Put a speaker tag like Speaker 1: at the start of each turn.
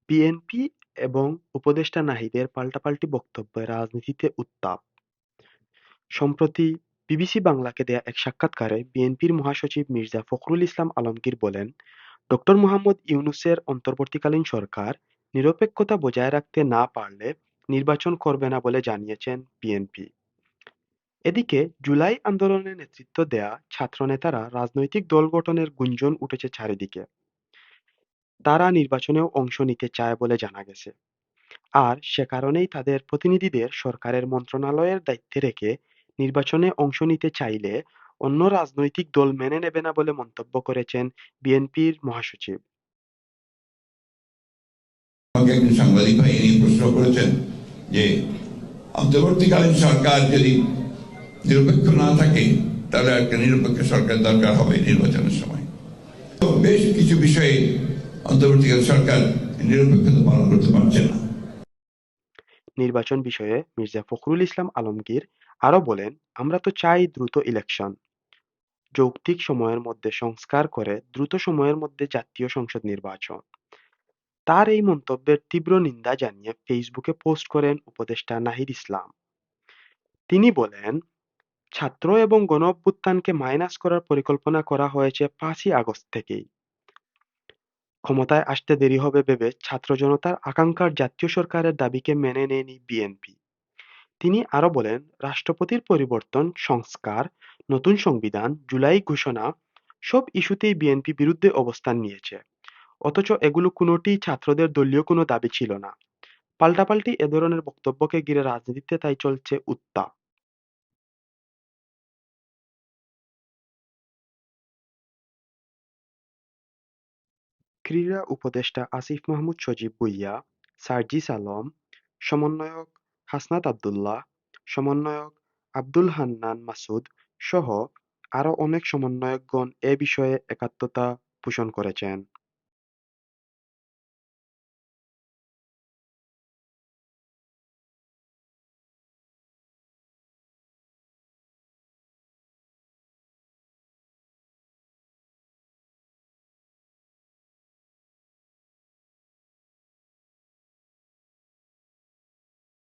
Speaker 1: BNP এবং উপদেষ্টা নাহিদের পাল্টাপাল্টি বক্তব্যে রাজনীতিতে উত্তাপ। সম্প্রতি বিবিসি বাংলাকে দেয়া এক সাক্ষাৎকারে বিএনপির মহাসচিব মির্জা ফখরুল ইসলাম আলমগীর বলেন, ডক্টর মোহাম্মদ ইউনূসের অন্তর্বর্তীকালীন সরকার নিরপেক্ষতা বজায় রাখতে না পারলে নির্বাচন করবে না বলে জানিয়েছেন বিএনপি। এদিকে জুলাই আন্দোলনে নেতৃত্ব দেয়া ছাত্রনেতারা রাজনৈতিক দল গঠনের গুঞ্জন উঠেছে চারিদিকে। তারা নির্বাচনেও অংশ নিতে চায় বলে জানা গেছে। আর সে কারণেই তাদের প্রতিনিধিদের সরকারের মন্ত্রণালয়ের দায়িত্বে রেখে নির্বাচনে অংশ নিতে চাইলে অন্য রাজনৈতিক দল মেনে নেবে না বলে মন্তব্য করেছেন বিএনপির মহাসচিব।
Speaker 2: আমাকে একজন সাংবাদিক ভাই এই নিয়ে প্রশ্ন করেছেন যে অন্তর্বর্তীকালীন সরকার যদি নিরপেক্ষ না থাকে তাহলে একটা নিরপেক্ষ সরকার দরকার হবে নির্বাচনের সময়। তো বেশ কিছু বিষয়ে অন্তর্বর্তীকালীন সরকার নিরপেক্ষতা পালন করতে পারছে না।
Speaker 1: নির্বাচন বিষয়ে মির্জা ফখরুল ইসলাম আলমগীর আরো বলেন, আমরা তো চাই দ্রুত ইলেকশন, যৌক্তিক সময়ের মধ্যে সংস্কার করে দ্রুত সময়ের মধ্যে জাতীয় সংসদ নির্বাচন। তার এই মন্তব্যের তীব্র নিন্দা জানিয়ে ফেসবুকে পোস্ট করেন উপদেষ্টা নাহিদ ইসলাম। তিনি বলেন, ছাত্র এবং গণঅভ্যুত্থানকে মাইনাস করার পরিকল্পনা করা হয়েছে ৫ই আগস্ট থেকেই। ক্ষমতায় আসতে দেরি হবে ভেবে ছাত্র জনতার আকাঙ্ক্ষার জাতীয় সরকারের দাবিকে মেনে নেয়নি বিএনপি। তিনি আরো বলেন, রাষ্ট্রপতির পরিবর্তন, সংস্কার, নতুন সংবিধান, জুলাই ঘোষণা সব ইস্যুতেই বিএনপি বিরুদ্ধে অবস্থান নিয়েছে। অথচ এগুলো কোনোটিই ছাত্রদের দলীয় কোনো দাবি ছিল না। পাল্টাপাল্টি এ ধরনের বক্তব্যকে ঘিরে রাজনীতিতে তাই চলছে উত্তাপ। ক্রীড়া উপদেষ্টা আসিফ মাহমুদ সজীব ভুঁইয়া, সার্জিস আলম, সমন্বয়ক হাসনাত আব্দুল্লাহ, সমন্বয়ক আব্দুল হান্নান মাসুদ সহ আরো অনেক সমন্বয়কগণ এ বিষয়ে একাত্মতা পোষণ করেছেন।